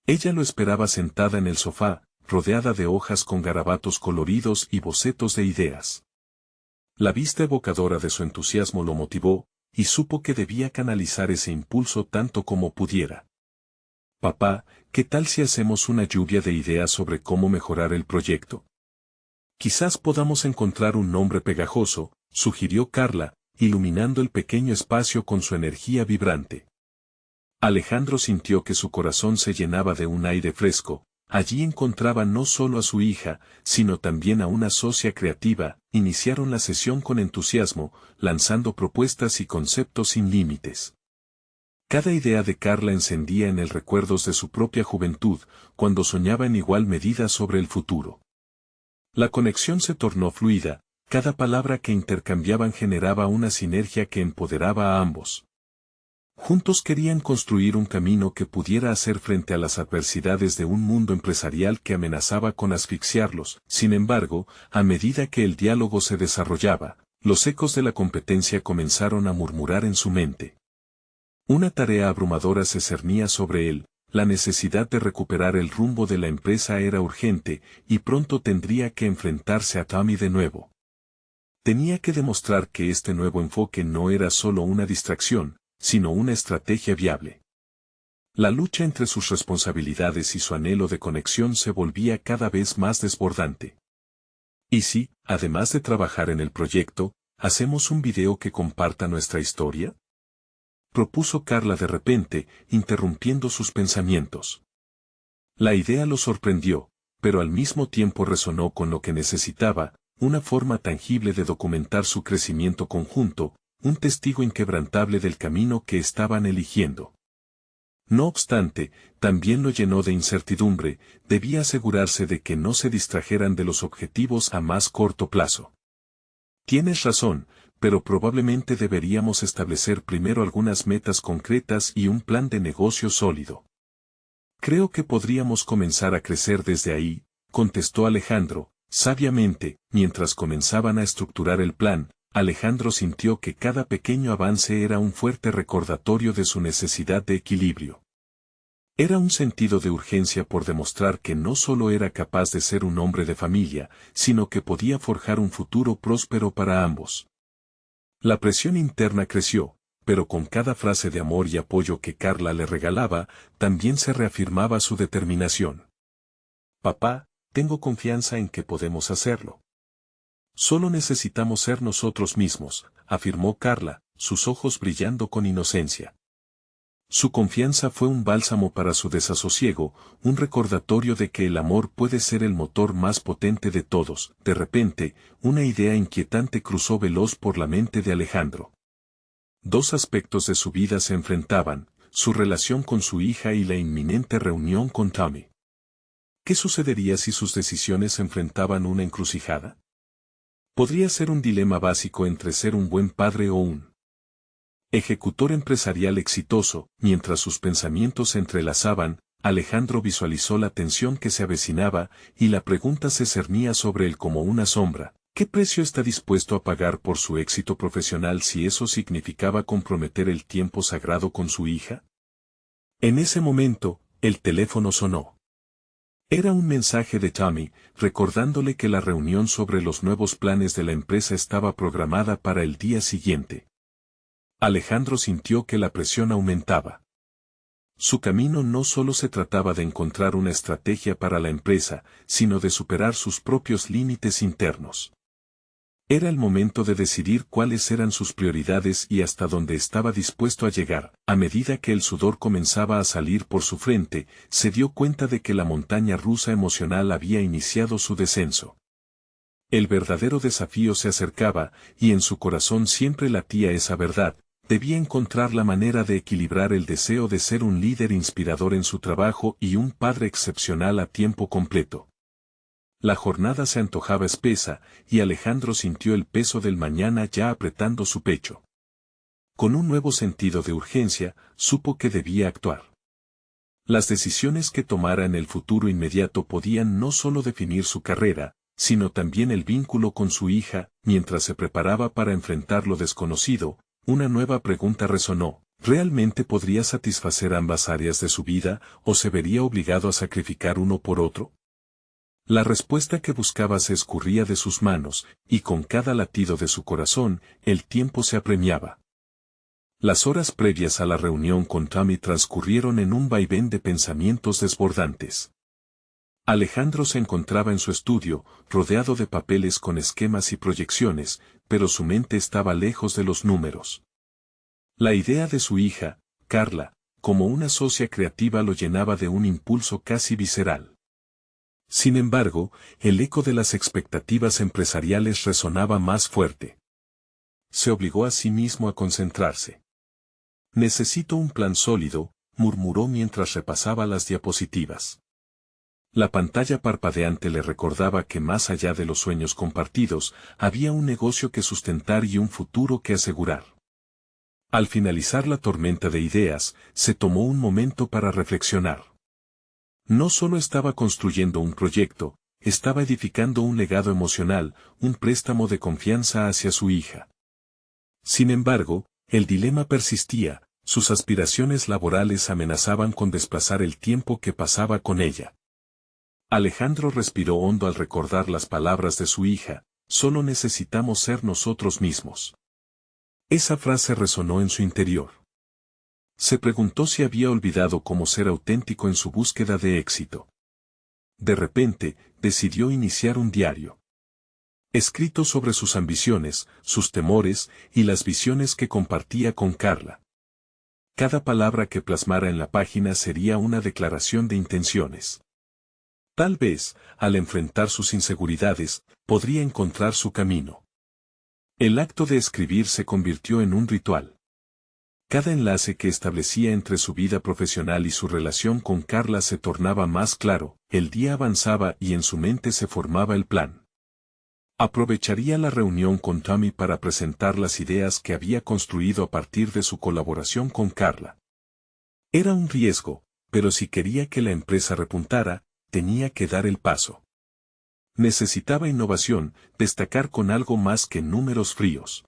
Ella lo esperaba sentada en el sofá, rodeada de hojas con garabatos coloridos y bocetos de ideas. La vista evocadora de su entusiasmo lo motivó, y supo que debía canalizar ese impulso tanto como pudiera. Papá, ¿qué tal si hacemos una lluvia de ideas sobre cómo mejorar el proyecto? Quizás podamos encontrar un nombre pegajoso, sugirió Carla, iluminando el pequeño espacio con su energía vibrante. Alejandro sintió que su corazón se llenaba de un aire fresco. Allí encontraba no solo a su hija, sino también a una socia creativa. Iniciaron la sesión con entusiasmo, lanzando propuestas y conceptos sin límites. Cada idea de Carla encendía en él recuerdos de su propia juventud, cuando soñaba en igual medida sobre el futuro. La conexión se tornó fluida, cada palabra que intercambiaban generaba una sinergia que empoderaba a ambos. Juntos querían construir un camino que pudiera hacer frente a las adversidades de un mundo empresarial que amenazaba con asfixiarlos. Sin embargo, a medida que el diálogo se desarrollaba, los ecos de la competencia comenzaron a murmurar en su mente. Una tarea abrumadora se cernía sobre él, la necesidad de recuperar el rumbo de la empresa era urgente, y pronto tendría que enfrentarse a Tommy de nuevo. Tenía que demostrar que este nuevo enfoque no era solo una distracción, sino una estrategia viable. La lucha entre sus responsabilidades y su anhelo de conexión se volvía cada vez más desbordante. ¿Y si, además de trabajar en el proyecto, hacemos un video que comparta nuestra historia? Propuso Carla de repente, interrumpiendo sus pensamientos. La idea lo sorprendió, pero al mismo tiempo resonó con lo que necesitaba, una forma tangible de documentar su crecimiento conjunto, un testigo inquebrantable del camino que estaban eligiendo. No obstante, también lo llenó de incertidumbre, debía asegurarse de que no se distrajeran de los objetivos a más corto plazo. Tienes razón, pero probablemente deberíamos establecer primero algunas metas concretas y un plan de negocio sólido. Creo que podríamos comenzar a crecer desde ahí, contestó Alejandro, sabiamente. Mientras comenzaban a estructurar el plan, Alejandro sintió que cada pequeño avance era un fuerte recordatorio de su necesidad de equilibrio. Era un sentido de urgencia por demostrar que no solo era capaz de ser un hombre de familia, sino que podía forjar un futuro próspero para ambos. La presión interna creció, pero con cada frase de amor y apoyo que Carla le regalaba, también se reafirmaba su determinación. Papá, tengo confianza en que podemos hacerlo. Solo necesitamos ser nosotros mismos, afirmó Carla, sus ojos brillando con inocencia. Su confianza fue un bálsamo para su desasosiego, un recordatorio de que el amor puede ser el motor más potente de todos. De repente, una idea inquietante cruzó veloz por la mente de Alejandro. Dos aspectos de su vida se enfrentaban, su relación con su hija y la inminente reunión con Tommy. ¿Qué sucedería si sus decisiones enfrentaban una encrucijada? Podría ser un dilema básico entre ser un buen padre o un ejecutor empresarial exitoso. Mientras sus pensamientos se entrelazaban, Alejandro visualizó la tensión que se avecinaba, y la pregunta se cernía sobre él como una sombra. ¿Qué precio está dispuesto a pagar por su éxito profesional si eso significaba comprometer el tiempo sagrado con su hija? En ese momento, el teléfono sonó. Era un mensaje de Tommy, recordándole que la reunión sobre los nuevos planes de la empresa estaba programada para el día siguiente. Alejandro sintió que la presión aumentaba. Su camino no solo se trataba de encontrar una estrategia para la empresa, sino de superar sus propios límites internos. Era el momento de decidir cuáles eran sus prioridades y hasta dónde estaba dispuesto a llegar. A medida que el sudor comenzaba a salir por su frente, se dio cuenta de que la montaña rusa emocional había iniciado su descenso. El verdadero desafío se acercaba, y en su corazón siempre latía esa verdad: debía encontrar la manera de equilibrar el deseo de ser un líder inspirador en su trabajo y un padre excepcional a tiempo completo. La jornada se antojaba espesa, y Alejandro sintió el peso del mañana ya apretando su pecho. Con un nuevo sentido de urgencia, supo que debía actuar. Las decisiones que tomara en el futuro inmediato podían no solo definir su carrera, sino también el vínculo con su hija. Mientras se preparaba para enfrentar lo desconocido, una nueva pregunta resonó: ¿realmente podría satisfacer ambas áreas de su vida, o se vería obligado a sacrificar uno por otro? La respuesta que buscaba se escurría de sus manos, y con cada latido de su corazón, el tiempo se apremiaba. Las horas previas a la reunión con Tommy transcurrieron en un vaivén de pensamientos desbordantes. Alejandro se encontraba en su estudio, rodeado de papeles con esquemas y proyecciones, pero su mente estaba lejos de los números. La idea de su hija, Carla, como una socia creativa lo llenaba de un impulso casi visceral. Sin embargo, el eco de las expectativas empresariales resonaba más fuerte. Se obligó a sí mismo a concentrarse. «Necesito un plan sólido», murmuró mientras repasaba las diapositivas. La pantalla parpadeante le recordaba que más allá de los sueños compartidos, había un negocio que sustentar y un futuro que asegurar. Al finalizar la tormenta de ideas, se tomó un momento para reflexionar. No solo estaba construyendo un proyecto, estaba edificando un legado emocional, un préstamo de confianza hacia su hija. Sin embargo, el dilema persistía: sus aspiraciones laborales amenazaban con desplazar el tiempo que pasaba con ella. Alejandro respiró hondo al recordar las palabras de su hija: «Solo necesitamos ser nosotros mismos». Esa frase resonó en su interior. Se preguntó si había olvidado cómo ser auténtico en su búsqueda de éxito. De repente, decidió iniciar un diario escrito sobre sus ambiciones, sus temores y las visiones que compartía con Carla. Cada palabra que plasmara en la página sería una declaración de intenciones. Tal vez, al enfrentar sus inseguridades, podría encontrar su camino. El acto de escribir se convirtió en un ritual. Cada enlace que establecía entre su vida profesional y su relación con Carla se tornaba más claro, el día avanzaba y en su mente se formaba el plan. Aprovecharía la reunión con Tommy para presentar las ideas que había construido a partir de su colaboración con Carla. Era un riesgo, pero si quería que la empresa repuntara, tenía que dar el paso. Necesitaba innovación, destacar con algo más que números fríos.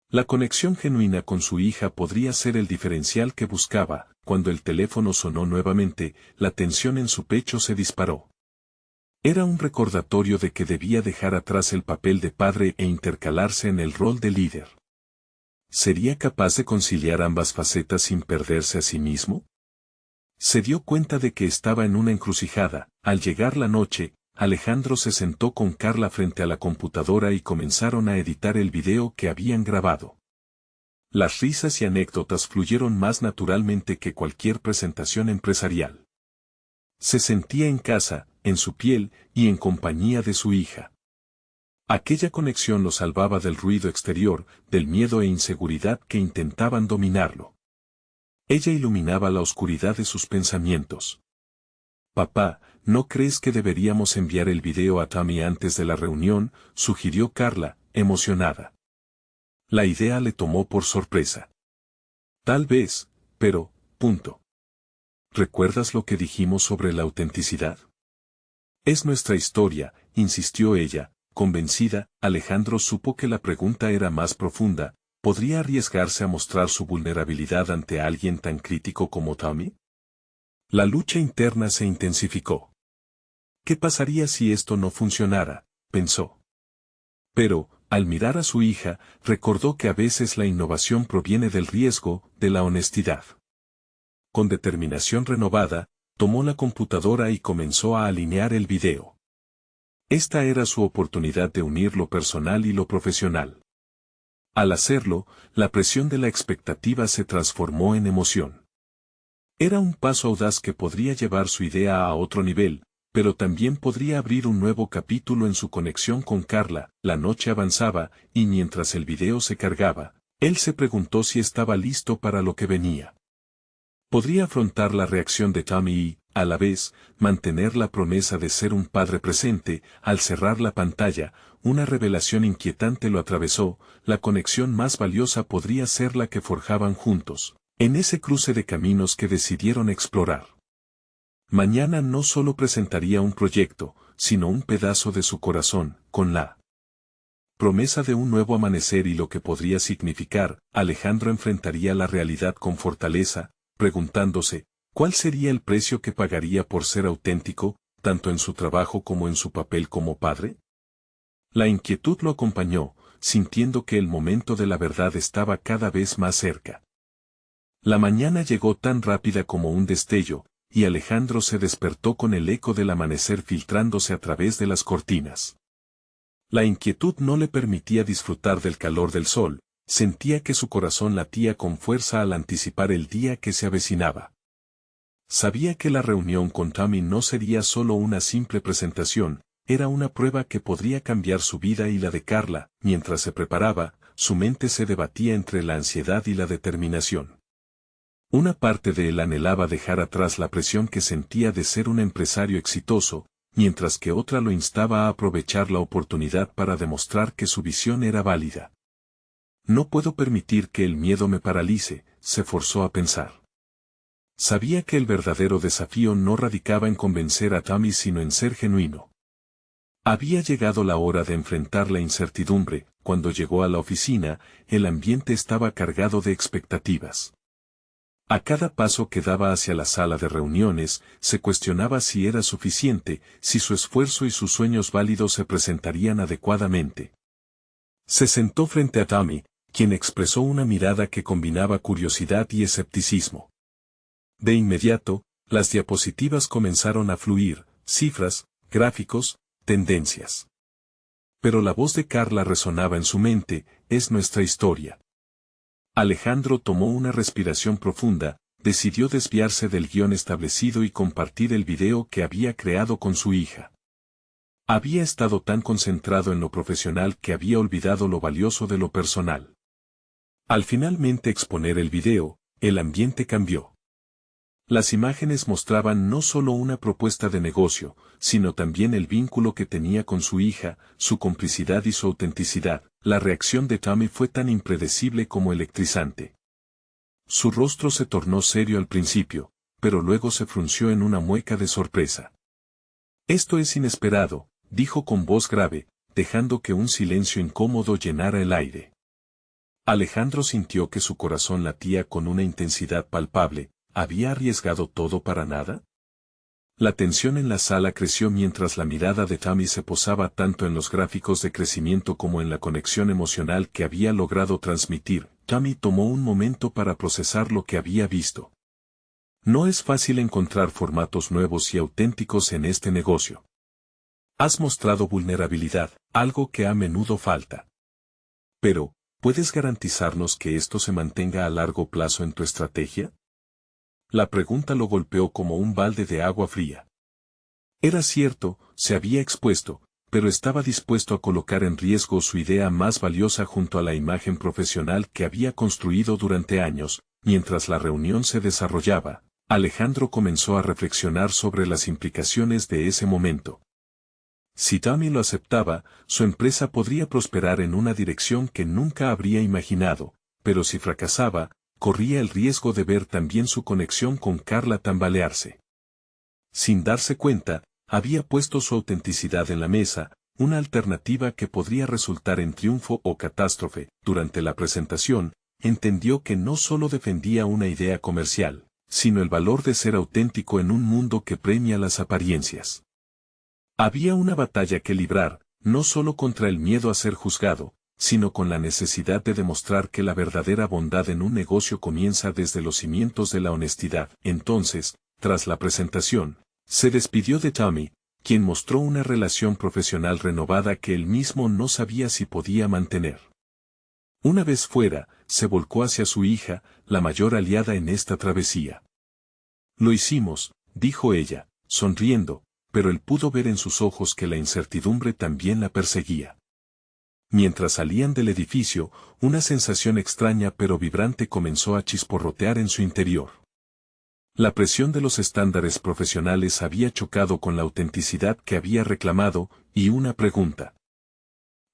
La conexión genuina con su hija podría ser el diferencial que buscaba. Cuando el teléfono sonó nuevamente, la tensión en su pecho se disparó. Era un recordatorio de que debía dejar atrás el papel de padre e intercalarse en el rol de líder. ¿Sería capaz de conciliar ambas facetas sin perderse a sí mismo? Se dio cuenta de que estaba en una encrucijada. Al llegar la noche, Alejandro se sentó con Carla frente a la computadora y comenzaron a editar el video que habían grabado. Las risas y anécdotas fluyeron más naturalmente que cualquier presentación empresarial. Se sentía en casa, en su piel y en compañía de su hija. Aquella conexión lo salvaba del ruido exterior, del miedo e inseguridad que intentaban dominarlo. Ella iluminaba la oscuridad de sus pensamientos. «Papá, ¿no crees que deberíamos enviar el video a Tommy antes de la reunión?», sugirió Carla, emocionada. La idea le tomó por sorpresa. «Tal vez, pero, punto. ¿Recuerdas lo que dijimos sobre la autenticidad? Es nuestra historia», insistió ella, convencida. Alejandro supo que la pregunta era más profunda. ¿Podría arriesgarse a mostrar su vulnerabilidad ante alguien tan crítico como Tommy? La lucha interna se intensificó. ¿Qué pasaría si esto no funcionara?, pensó. Pero, al mirar a su hija, recordó que a veces la innovación proviene del riesgo, de la honestidad. Con determinación renovada, tomó la computadora y comenzó a alinear el video. Esta era su oportunidad de unir lo personal y lo profesional. Al hacerlo, la presión de la expectativa se transformó en emoción. Era un paso audaz que podría llevar su idea a otro nivel, pero también podría abrir un nuevo capítulo en su conexión con Carla. La noche avanzaba, y mientras el video se cargaba, él se preguntó si estaba listo para lo que venía. Podría afrontar la reacción de Tommy y, a la vez, mantener la promesa de ser un padre presente. Al cerrar la pantalla, una revelación inquietante lo atravesó: la conexión más valiosa podría ser la que forjaban juntos, en ese cruce de caminos que decidieron explorar. Mañana no solo presentaría un proyecto, sino un pedazo de su corazón, con la promesa de un nuevo amanecer y lo que podría significar. Alejandro enfrentaría la realidad con fortaleza, preguntándose, ¿cuál sería el precio que pagaría por ser auténtico, tanto en su trabajo como en su papel como padre? La inquietud lo acompañó, sintiendo que el momento de la verdad estaba cada vez más cerca. La mañana llegó tan rápida como un destello, y Alejandro se despertó con el eco del amanecer filtrándose a través de las cortinas. La inquietud no le permitía disfrutar del calor del sol. Sentía que su corazón latía con fuerza al anticipar el día que se avecinaba. Sabía que la reunión con Tommy no sería solo una simple presentación, era una prueba que podría cambiar su vida y la de Carla. Mientras se preparaba, su mente se debatía entre la ansiedad y la determinación. Una parte de él anhelaba dejar atrás la presión que sentía de ser un empresario exitoso, mientras que otra lo instaba a aprovechar la oportunidad para demostrar que su visión era válida. No puedo permitir que el miedo me paralice, se forzó a pensar. Sabía que el verdadero desafío no radicaba en convencer a Tommy sino en ser genuino. Había llegado la hora de enfrentar la incertidumbre. Cuando llegó a la oficina, el ambiente estaba cargado de expectativas. A cada paso que daba hacia la sala de reuniones, se cuestionaba si era suficiente, si su esfuerzo y sus sueños válidos se presentarían adecuadamente. Se sentó frente a Tommy, quien expresó una mirada que combinaba curiosidad y escepticismo. De inmediato, las diapositivas comenzaron a fluir, cifras, gráficos, tendencias. Pero la voz de Carla resonaba en su mente: es nuestra historia. Alejandro tomó una respiración profunda, decidió desviarse del guión establecido y compartir el video que había creado con su hija. Había estado tan concentrado en lo profesional que había olvidado lo valioso de lo personal. Al finalmente exponer el video, el ambiente cambió. Las imágenes mostraban no solo una propuesta de negocio, sino también el vínculo que tenía con su hija, su complicidad y su autenticidad. La reacción de Tommy fue tan impredecible como electrizante. Su rostro se tornó serio al principio, pero luego se frunció en una mueca de sorpresa. «Esto es inesperado», dijo con voz grave, dejando que un silencio incómodo llenara el aire. Alejandro sintió que su corazón latía con una intensidad palpable. ¿Había arriesgado todo para nada? La tensión en la sala creció mientras la mirada de Tommy se posaba tanto en los gráficos de crecimiento como en la conexión emocional que había logrado transmitir. Tommy tomó un momento para procesar lo que había visto. No es fácil encontrar formatos nuevos y auténticos en este negocio. Has mostrado vulnerabilidad, algo que a menudo falta. Pero, ¿puedes garantizarnos que esto se mantenga a largo plazo en tu estrategia? La pregunta lo golpeó como un balde de agua fría. Era cierto, se había expuesto, pero estaba dispuesto a colocar en riesgo su idea más valiosa junto a la imagen profesional que había construido durante años. Mientras la reunión se desarrollaba, Alejandro comenzó a reflexionar sobre las implicaciones de ese momento. Si Tommy lo aceptaba, su empresa podría prosperar en una dirección que nunca habría imaginado, pero si fracasaba, corría el riesgo de ver también su conexión con Carla tambalearse. Sin darse cuenta, había puesto su autenticidad en la mesa, una alternativa que podría resultar en triunfo o catástrofe. Durante la presentación, entendió que no solo defendía una idea comercial, sino el valor de ser auténtico en un mundo que premia las apariencias. Había una batalla que librar, no solo contra el miedo a ser juzgado, sino con la necesidad de demostrar que la verdadera bondad en un negocio comienza desde los cimientos de la honestidad. Entonces, tras la presentación, se despidió de Tommy, quien mostró una relación profesional renovada que él mismo no sabía si podía mantener. Una vez fuera, se volcó hacia su hija, la mayor aliada en esta travesía. Lo hicimos, dijo ella, sonriendo, pero él pudo ver en sus ojos que la incertidumbre también la perseguía. Mientras salían del edificio, una sensación extraña pero vibrante comenzó a chisporrotear en su interior. La presión de los estándares profesionales había chocado con la autenticidad que había reclamado, y una pregunta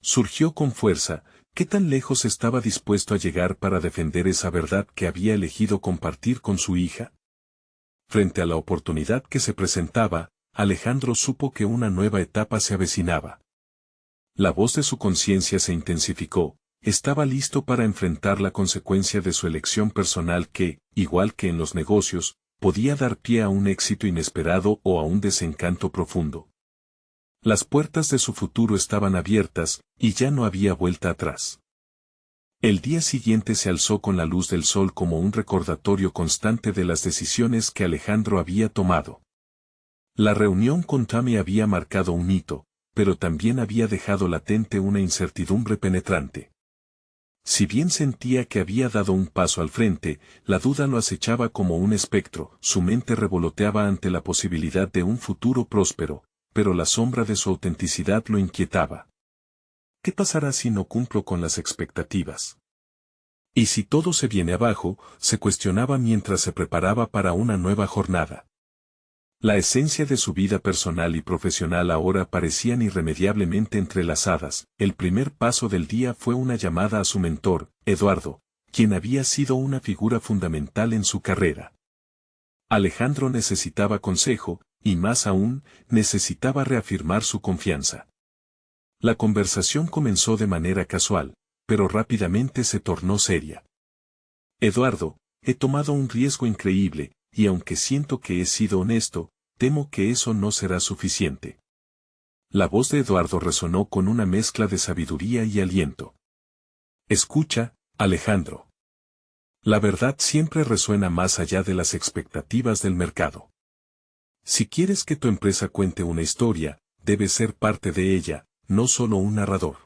surgió con fuerza: ¿qué tan lejos estaba dispuesto a llegar para defender esa verdad que había elegido compartir con su hija? Frente a la oportunidad que se presentaba, Alejandro supo que una nueva etapa se avecinaba. La voz de su conciencia se intensificó, estaba listo para enfrentar la consecuencia de su elección personal que, igual que en los negocios, podía dar pie a un éxito inesperado o a un desencanto profundo. Las puertas de su futuro estaban abiertas, y ya no había vuelta atrás. El día siguiente se alzó con la luz del sol como un recordatorio constante de las decisiones que Alejandro había tomado. La reunión con Tommy había marcado un hito, pero también había dejado latente una incertidumbre penetrante. Si bien sentía que había dado un paso al frente, la duda lo acechaba como un espectro, su mente revoloteaba ante la posibilidad de un futuro próspero, pero la sombra de su autenticidad lo inquietaba. ¿Qué pasará si no cumplo con las expectativas? ¿Y si todo se viene abajo?, se cuestionaba mientras se preparaba para una nueva jornada. La esencia de su vida personal y profesional ahora parecían irremediablemente entrelazadas. El primer paso del día fue una llamada a su mentor, Eduardo, quien había sido una figura fundamental en su carrera. Alejandro necesitaba consejo, y más aún, necesitaba reafirmar su confianza. La conversación comenzó de manera casual, pero rápidamente se tornó seria. Eduardo, he tomado un riesgo increíble, y aunque siento que he sido honesto, temo que eso no será suficiente. La voz de Eduardo resonó con una mezcla de sabiduría y aliento. Escucha, Alejandro. La verdad siempre resuena más allá de las expectativas del mercado. Si quieres que tu empresa cuente una historia, debes ser parte de ella, no solo un narrador.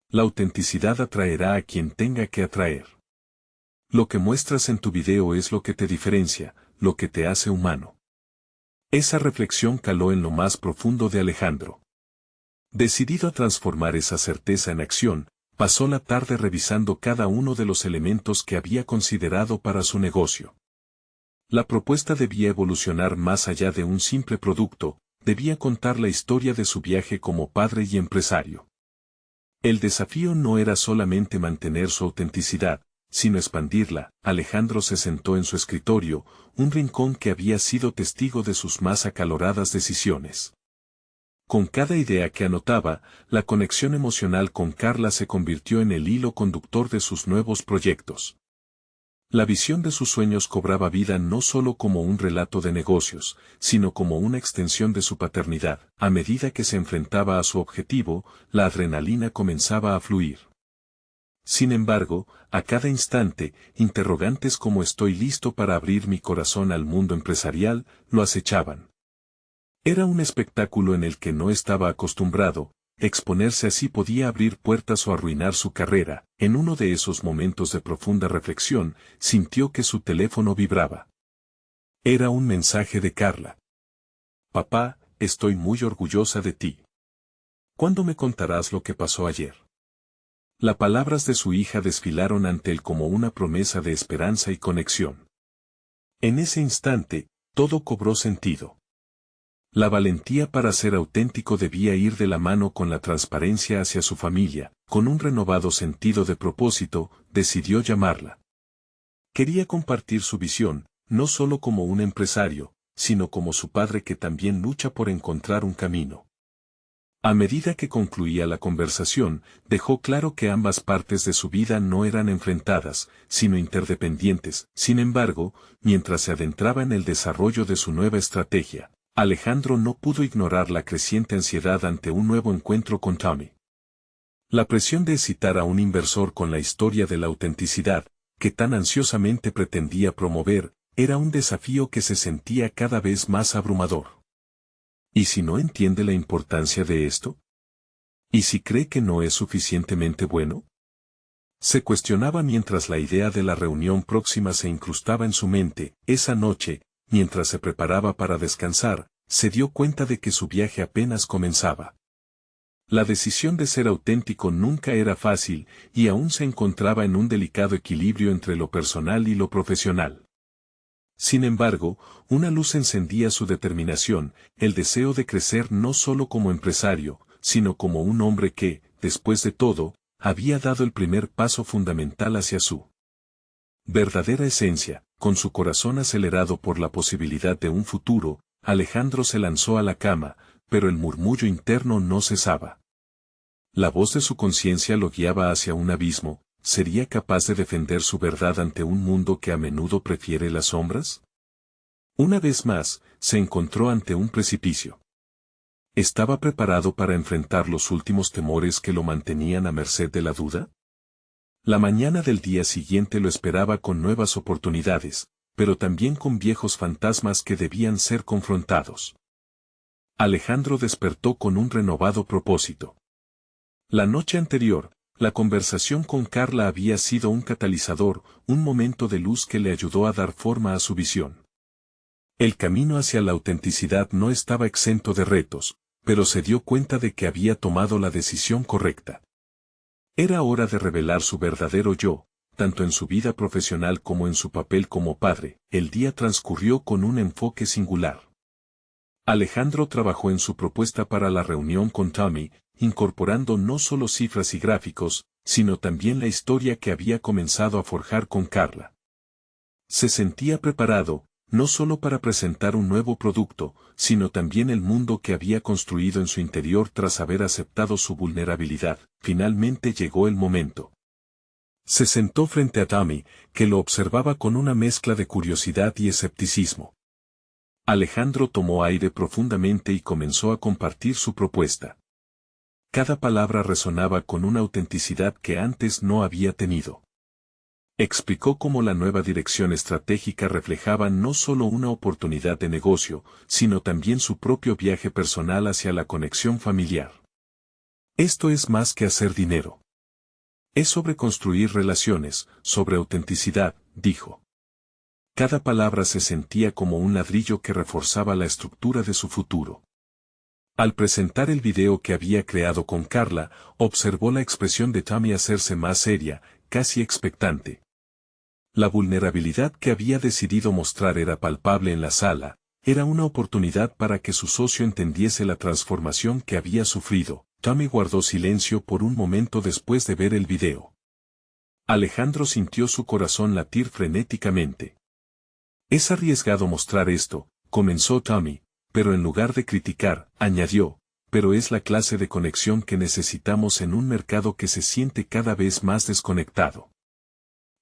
La autenticidad atraerá a quien tenga que atraer. Lo que muestras en tu video es lo que te diferencia, lo que te hace humano. Esa reflexión caló en lo más profundo de Alejandro. Decidido a transformar esa certeza en acción, pasó la tarde revisando cada uno de los elementos que había considerado para su negocio. La propuesta debía evolucionar más allá de un simple producto, debía contar la historia de su viaje como padre y empresario. El desafío no era solamente mantener su autenticidad, sino expandirla. Alejandro se sentó en su escritorio, un rincón que había sido testigo de sus más acaloradas decisiones. Con cada idea que anotaba, la conexión emocional con Carla se convirtió en el hilo conductor de sus nuevos proyectos. La visión de sus sueños cobraba vida no solo como un relato de negocios, sino como una extensión de su paternidad. A medida que se enfrentaba a su objetivo, la adrenalina comenzaba a fluir. Sin embargo, a cada instante, interrogantes como ¿estoy listo para abrir mi corazón al mundo empresarial?, lo acechaban. Era un espectáculo en el que no estaba acostumbrado. Exponerse así podía abrir puertas o arruinar su carrera. En uno de esos momentos de profunda reflexión, sintió que su teléfono vibraba. Era un mensaje de Carla. Papá, estoy muy orgullosa de ti. ¿Cuándo me contarás lo que pasó ayer? Las palabras de su hija desfilaron ante él como una promesa de esperanza y conexión. En ese instante, todo cobró sentido. La valentía para ser auténtico debía ir de la mano con la transparencia hacia su familia. Con un renovado sentido de propósito, decidió llamarla. Quería compartir su visión, no solo como un empresario, sino como su padre que también lucha por encontrar un camino. A medida que concluía la conversación, dejó claro que ambas partes de su vida no eran enfrentadas, sino interdependientes. Sin embargo, mientras se adentraba en el desarrollo de su nueva estrategia, Alejandro no pudo ignorar la creciente ansiedad ante un nuevo encuentro con Tommy. La presión de excitar a un inversor con la historia de la autenticidad, que tan ansiosamente pretendía promover, era un desafío que se sentía cada vez más abrumador. ¿Y si no entiende la importancia de esto? ¿Y si cree que no es suficientemente bueno? Se cuestionaba mientras la idea de la reunión próxima se incrustaba en su mente. Esa noche, mientras se preparaba para descansar, se dio cuenta de que su viaje apenas comenzaba. La decisión de ser auténtico nunca era fácil, y aún se encontraba en un delicado equilibrio entre lo personal y lo profesional. Sin embargo, una luz encendía su determinación, el deseo de crecer no solo como empresario, sino como un hombre que, después de todo, había dado el primer paso fundamental hacia su verdadera esencia. Con su corazón acelerado por la posibilidad de un futuro, Alejandro se lanzó a la cama, pero el murmullo interno no cesaba. La voz de su conciencia lo guiaba hacia un abismo. ¿Sería capaz de defender su verdad ante un mundo que a menudo prefiere las sombras? Una vez más, se encontró ante un precipicio. ¿Estaba preparado para enfrentar los últimos temores que lo mantenían a merced de la duda? La mañana del día siguiente lo esperaba con nuevas oportunidades, pero también con viejos fantasmas que debían ser confrontados. Alejandro despertó con un renovado propósito. La noche anterior, la conversación con Carla había sido un catalizador, un momento de luz que le ayudó a dar forma a su visión. El camino hacia la autenticidad no estaba exento de retos, pero se dio cuenta de que había tomado la decisión correcta. Era hora de revelar su verdadero yo, tanto en su vida profesional como en su papel como padre. El día transcurrió con un enfoque singular. Alejandro trabajó en su propuesta para la reunión con Tommy, incorporando no solo cifras y gráficos, sino también la historia que había comenzado a forjar con Carla. Se sentía preparado, no solo para presentar un nuevo producto, sino también el mundo que había construido en su interior tras haber aceptado su vulnerabilidad. Finalmente llegó el momento. Se sentó frente a Tommy, que lo observaba con una mezcla de curiosidad y escepticismo. Alejandro tomó aire profundamente y comenzó a compartir su propuesta. Cada palabra resonaba con una autenticidad que antes no había tenido. Explicó cómo la nueva dirección estratégica reflejaba no solo una oportunidad de negocio, sino también su propio viaje personal hacia la conexión familiar. Esto es más que hacer dinero. Es sobre construir relaciones, sobre autenticidad, dijo. Cada palabra se sentía como un ladrillo que reforzaba la estructura de su futuro. Al presentar el video que había creado con Carla, observó la expresión de Tommy hacerse más seria, casi expectante. La vulnerabilidad que había decidido mostrar era palpable en la sala, era una oportunidad para que su socio entendiese la transformación que había sufrido. Tommy guardó silencio por un momento después de ver el video. Alejandro sintió su corazón latir frenéticamente. Es arriesgado mostrar esto, comenzó Tommy, pero en lugar de criticar, añadió, pero es la clase de conexión que necesitamos en un mercado que se siente cada vez más desconectado.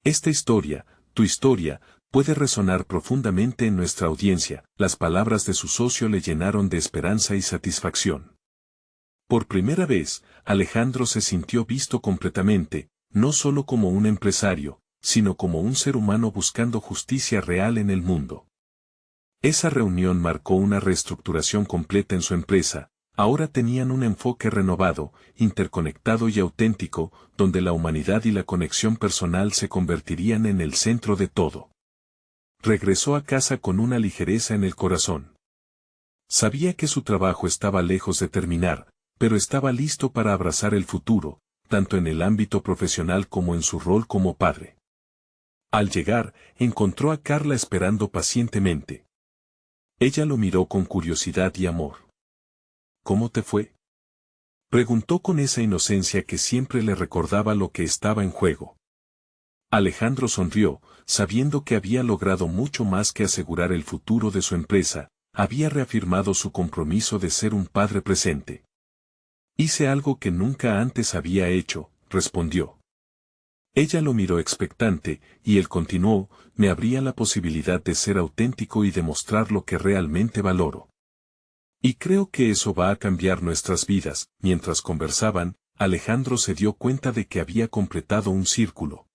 Esta historia, tu historia, puede resonar profundamente en nuestra audiencia. Las palabras de su socio le llenaron de esperanza y satisfacción. Por primera vez, Alejandro se sintió visto completamente, no solo como un empresario, sino como un ser humano buscando justicia real en el mundo. Esa reunión marcó una reestructuración completa en su empresa. Ahora tenían un enfoque renovado, interconectado y auténtico, donde la humanidad y la conexión personal se convertirían en el centro de todo. Regresó a casa con una ligereza en el corazón. Sabía que su trabajo estaba lejos de terminar, pero estaba listo para abrazar el futuro, tanto en el ámbito profesional como en su rol como padre. Al llegar, encontró a Carla esperando pacientemente. Ella lo miró con curiosidad y amor. ¿Cómo te fue?, preguntó con esa inocencia que siempre le recordaba lo que estaba en juego. Alejandro sonrió, sabiendo que había logrado mucho más que asegurar el futuro de su empresa, había reafirmado su compromiso de ser un padre presente. Hice algo que nunca antes había hecho, respondió. Ella lo miró expectante, y él continuó, me abría la posibilidad de ser auténtico y demostrar lo que realmente valoro. Y creo que eso va a cambiar nuestras vidas. Mientras conversaban, Alejandro se dio cuenta de que había completado un círculo.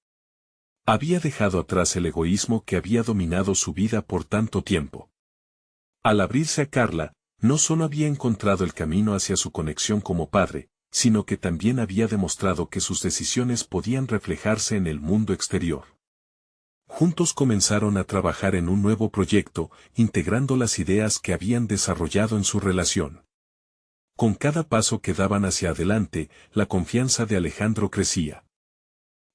Había dejado atrás el egoísmo que había dominado su vida por tanto tiempo. Al abrirse a Carla, no solo había encontrado el camino hacia su conexión como padre, sino que también había demostrado que sus decisiones podían reflejarse en el mundo exterior. Juntos comenzaron a trabajar en un nuevo proyecto, integrando las ideas que habían desarrollado en su relación. Con cada paso que daban hacia adelante, la confianza de Alejandro crecía.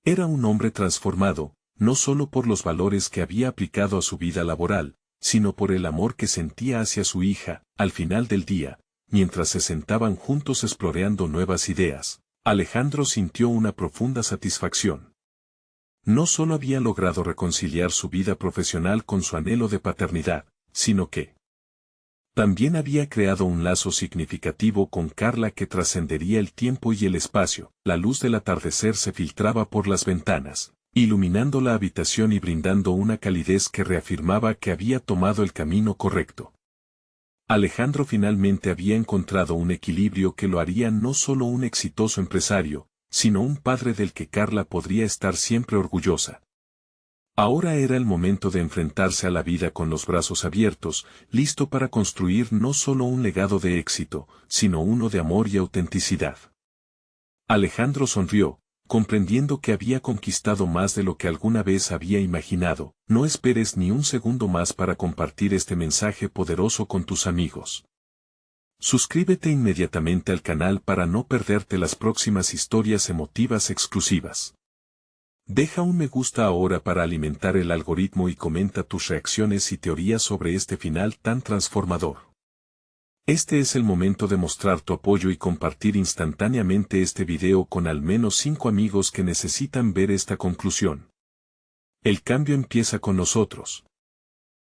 Era un hombre transformado, no solo por los valores que había aplicado a su vida laboral, sino por el amor que sentía hacia su hija. Al final del día, mientras se sentaban juntos explorando nuevas ideas, Alejandro sintió una profunda satisfacción. No solo había logrado reconciliar su vida profesional con su anhelo de paternidad, sino que también había creado un lazo significativo con Carla que trascendería el tiempo y el espacio. La luz del atardecer se filtraba por las ventanas, iluminando la habitación y brindando una calidez que reafirmaba que había tomado el camino correcto. Alejandro finalmente había encontrado un equilibrio que lo haría no solo un exitoso empresario, sino un padre del que Carla podría estar siempre orgullosa. Ahora era el momento de enfrentarse a la vida con los brazos abiertos, listo para construir no solo un legado de éxito, sino uno de amor y autenticidad. Alejandro sonrió, comprendiendo que había conquistado más de lo que alguna vez había imaginado. No esperes ni un segundo más para compartir este mensaje poderoso con tus amigos. Suscríbete inmediatamente al canal para no perderte las próximas historias emotivas exclusivas. Deja un me gusta ahora para alimentar el algoritmo y comenta tus reacciones y teorías sobre este final tan transformador. Este es el momento de mostrar tu apoyo y compartir instantáneamente este video con al menos 5 amigos que necesitan ver esta conclusión. El cambio empieza con nosotros.